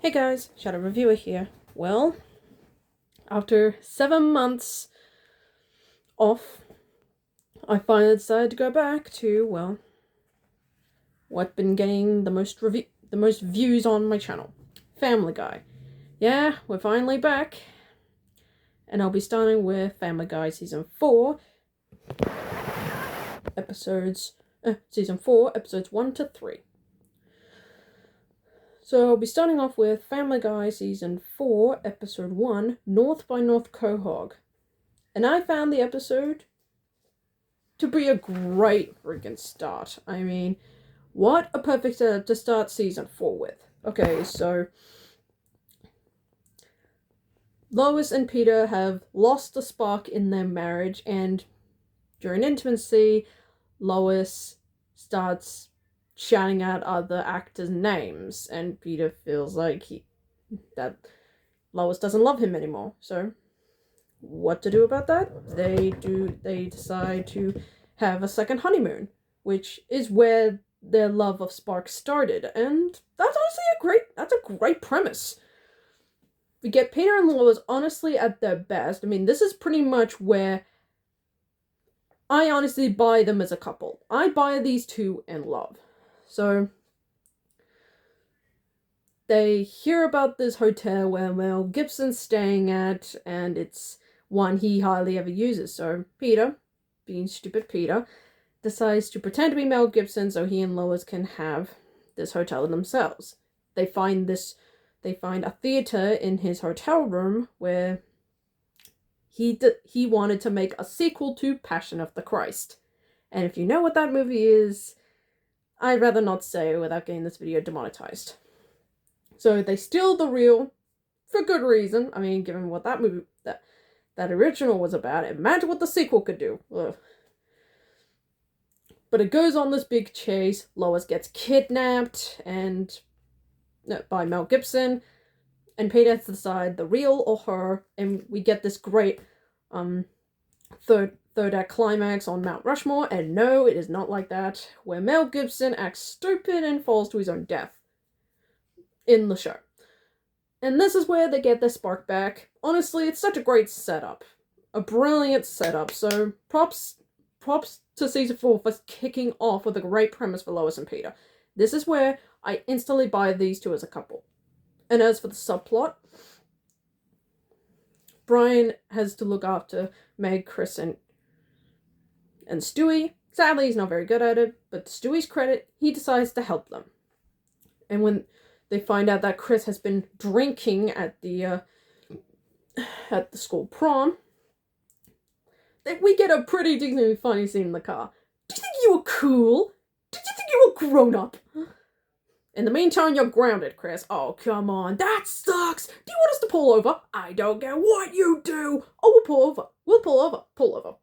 Hey guys, Shadow Reviewer here. Well, after 7 months off, I finally decided to go back to, what's been getting the most views on my channel. Family Guy. Yeah, we're finally back. And I'll be starting with Family Guy Season 4, Season 4, Episodes 1 to 3. So I'll be starting off with Family Guy Season 4, Episode 1, North by North Quahog. And I found the episode to be a great freaking start. I mean, what a perfect setup to start Season 4 with. Okay, so Lois and Peter have lost the spark in their marriage, and during intimacy, Lois starts shouting out other actors' names, and Peter feels like that Lois doesn't love him anymore. So, what to do about that? They decide to have a second honeymoon, which is where their love of Spark started, and that's honestly that's a great premise. We get Peter and Lois honestly at their best. I mean, this is pretty much where I honestly buy them as a couple. I buy these two in love. So, they hear about this hotel where Mel Gibson's staying at, and it's one he hardly ever uses. So, Peter, being stupid Peter, decides to pretend to be Mel Gibson so he and Lois can have this hotel themselves. They find a theater in his hotel room where he wanted to make a sequel to Passion of the Christ. And if you know what that movie is, I'd rather not say without getting this video demonetized. So they steal the reel for good reason. I mean, given what that movie, that original was about, imagine what the sequel could do. Ugh. But it goes on this big chase. Lois gets kidnapped by Mel Gibson, and Peter has to decide the real or her, and we get this great third act climax on Mount Rushmore. And no, it is not like that, where Mel Gibson acts stupid and falls to his own death in the show. And this is where they get their spark back. Honestly, it's such a great setup, a brilliant setup. So props to Season 4 for kicking off with a great premise for Lois and Peter. This is where I instantly buy these two as a couple. And as for the subplot, Brian has to look after Meg, Chris, and Stewie. Sadly, he's not very good at it, but to Stewie's credit, he decides to help them. And when they find out that Chris has been drinking at the school prom, we get a pretty decently funny scene in the car. Did you think you were cool? Did you think you were grown up? In the meantime, you're grounded, Chris. Oh, come on. That sucks. Do you want us to pull over? I don't care what you do. Oh, we'll pull over. We'll pull over. Pull over.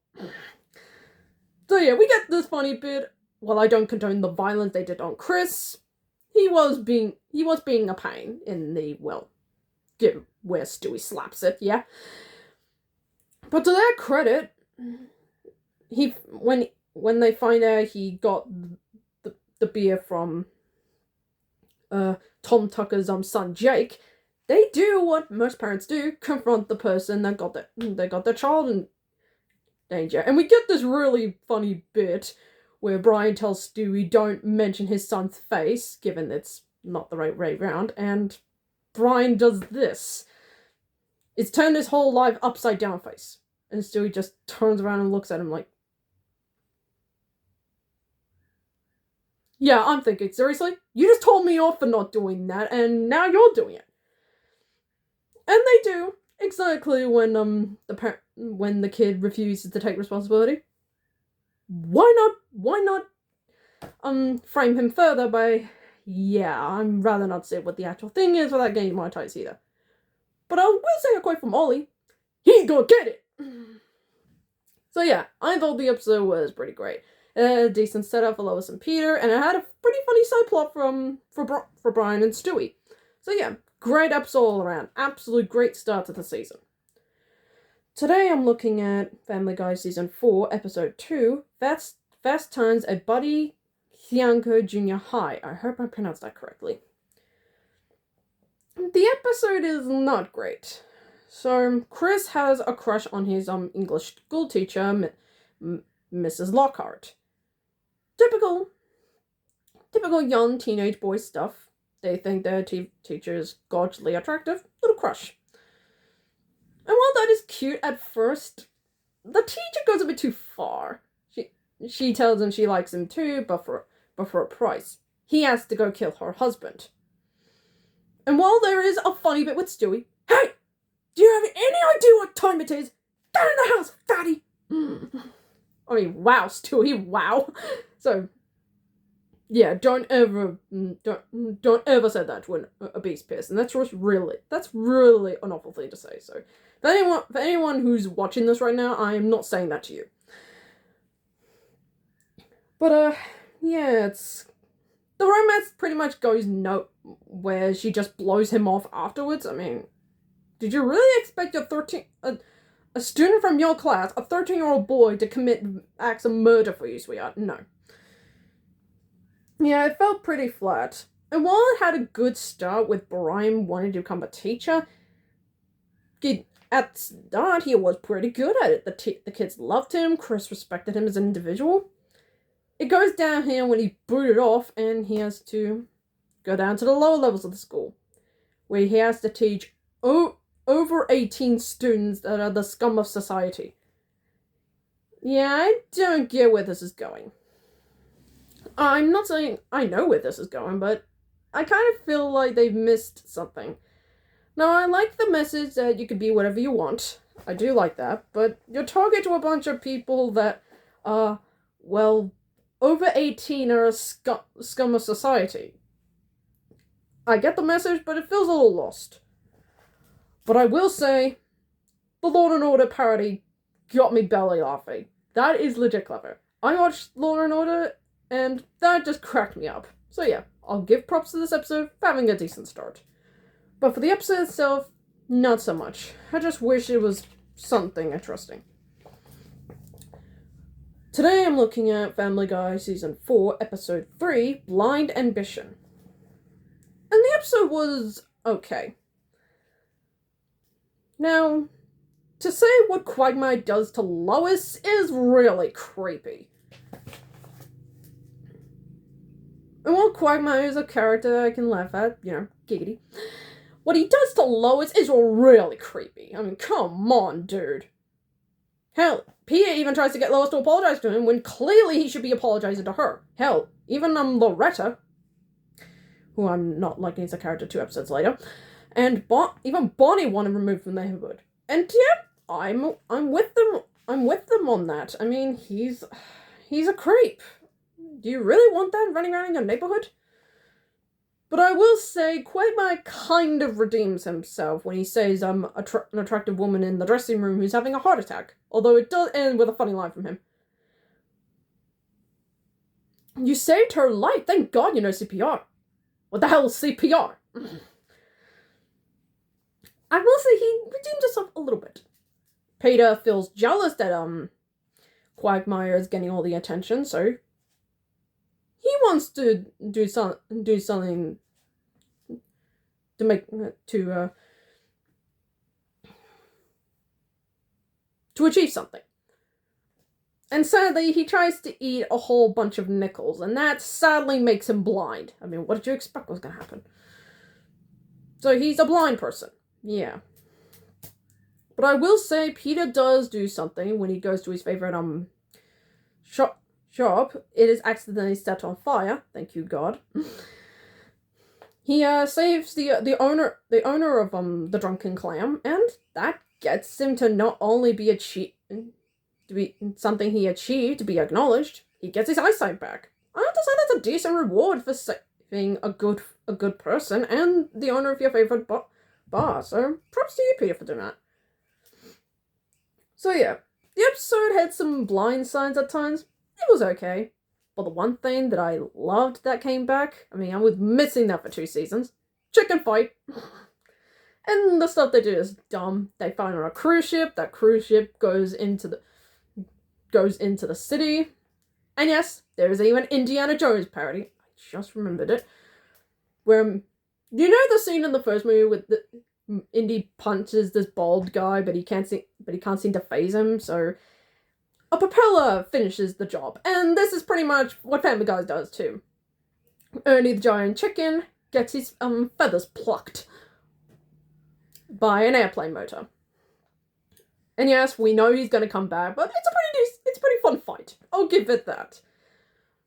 So yeah, we get this funny bit. While I don't condone the violence they did on Chris, he was being a pain in the, where Stewie slaps it, yeah. But to their credit, when they find out he got the beer from Tom Tucker's son Jake, they do what most parents do: confront the person that got their child in danger. And we get this really funny bit where Brian tells Stewie don't mention his son's face, given it's not the right way round, and Brian does this. It's turned his whole life upside down face. And Stewie just turns around and looks at him like, yeah, I'm thinking, seriously? You just told me off for not doing that, and now you're doing it. And they do, exactly when the kid refuses to take responsibility. Why not frame him further by, yeah, I'd rather not say what the actual thing is without getting monetized either. But I will say a quote from Ollie: he's gonna get it! So yeah, I thought the episode was pretty great. It had a decent setup for Lois and Peter, and it had a pretty funny side plot for Brian and Stewie. So yeah, great episode all around. Absolute great start to the season. Today I'm looking at Family Guy Season 4, Episode 2, Fast Times at Buddy Cianci Junior High. I hope I pronounced that correctly. episode is not great. So Chris has a crush on his English school teacher, Mrs. Lockhart. Typical young teenage boy stuff. They think their teacher is gorgeously attractive. Little crush. And while that is cute at first, the teacher goes a bit too far. She tells him she likes him too, but for a price. He has to go kill her husband. And while there is a funny bit with Stewie, hey, do you have any idea what time it is? Get in the house, fatty! I mean, wow, Stewie, wow. So, yeah, don't ever say that to a beast person. That's really an awful thing to say. So, for anyone who's watching this right now, I am not saying that to you. But yeah, the romance pretty much goes where she just blows him off afterwards. I mean, did you really expect a student from your class, a 13-year-old boy, to commit acts of murder for you, sweetheart? No. Yeah, it felt pretty flat. And while it had a good start with Brian wanting to become a teacher, at the start he was pretty good at it. The kids loved him, Chris respected him as an individual. It goes down here when he booted off and he has to go down to the lower levels of the school, where he has to teach over 18 students that are the scum of society. Yeah, I don't get where this is going. I'm not saying I know where this is going, but I kind of feel like they've missed something. Now, I like the message that you can be whatever you want. I do like that, but you're talking to a bunch of people that are, well, over 18 are a scum of society. I get the message, but it feels a little lost. But I will say, the Law and Order parody got me belly laughing. That is legit clever. I watched Law and Order, and that just cracked me up. So yeah, I'll give props to this episode for having a decent start. But for the episode itself, not so much. I just wish it was something interesting. Today I'm looking at Family Guy Season 4, Episode 3, Blind Ambition. And the episode was okay. Now, to say what Quagmire does to Lois is really creepy. And while Quagmire is a character I can laugh at, giggity, what he does to Lois is really creepy. I mean, come on, dude. Hell, Peter even tries to get Lois to apologize to him when clearly he should be apologizing to her. Hell, even Loretta, who I'm not liking as a character 2 episodes later, and even Bonnie want him removed from the neighborhood. And yeah, I'm with them. I'm with them on that. I mean, he's a creep. Do you really want that running around in your neighborhood? But I will say, Quagmire kind of redeems himself when he says an attractive woman in the dressing room who's having a heart attack. Although it does end with a funny line from him. You saved her life. Thank God you know CPR. What the hell is CPR? I will say he redeems himself a little bit. Peter feels jealous that Quagmire is getting all the attention, so he wants to do something to achieve something. And sadly, he tries to eat a whole bunch of nickels, and that sadly makes him blind. I mean, what did you expect was going to happen? So he's a blind person. Yeah. But I will say, Peter does do something when he goes to his favorite shop. It is accidentally set on fire. Thank you, God. He saves the owner of the drunken clam, and that gets him to not only be something he achieved to be acknowledged. He gets his eyesight back. I have to say that's a decent reward for saving a good person and the owner of your favorite bar. So props to you, Peter, for doing that. So yeah, the episode had some blind signs at times. It was okay. But the one thing that I loved that came back, I mean, I was missing that for 2 seasons. Chicken fight. And the stuff they do is dumb. They find on a cruise ship. That cruise ship goes into the city. And yes, there is even Indiana Jones parody. I just remembered it. Where You know the scene in the first movie with the Indy punches this bald guy, but he can't seem to phase him. So a propeller finishes the job, and this is pretty much what Family Guy does too. Ernie the giant chicken gets his feathers plucked by an airplane motor. And yes, we know he's gonna come back, but it's a pretty fun fight. I'll give it that.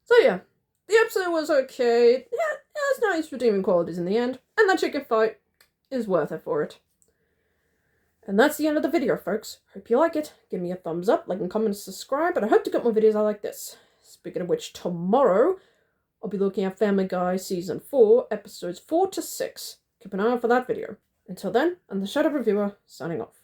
So yeah, the episode was okay. Yeah, it has nice redeeming qualities in the end, and that chicken fight is worth it for it. And that's the end of the video, folks. Hope you like it. Give me a thumbs up, like and comment, and subscribe, and I hope to get more videos like this. Speaking of which, tomorrow I'll be looking at Family Guy Season 4, Episodes 4 to 6. Keep an eye out for that video. Until then, I'm the Shadow Reviewer, signing off.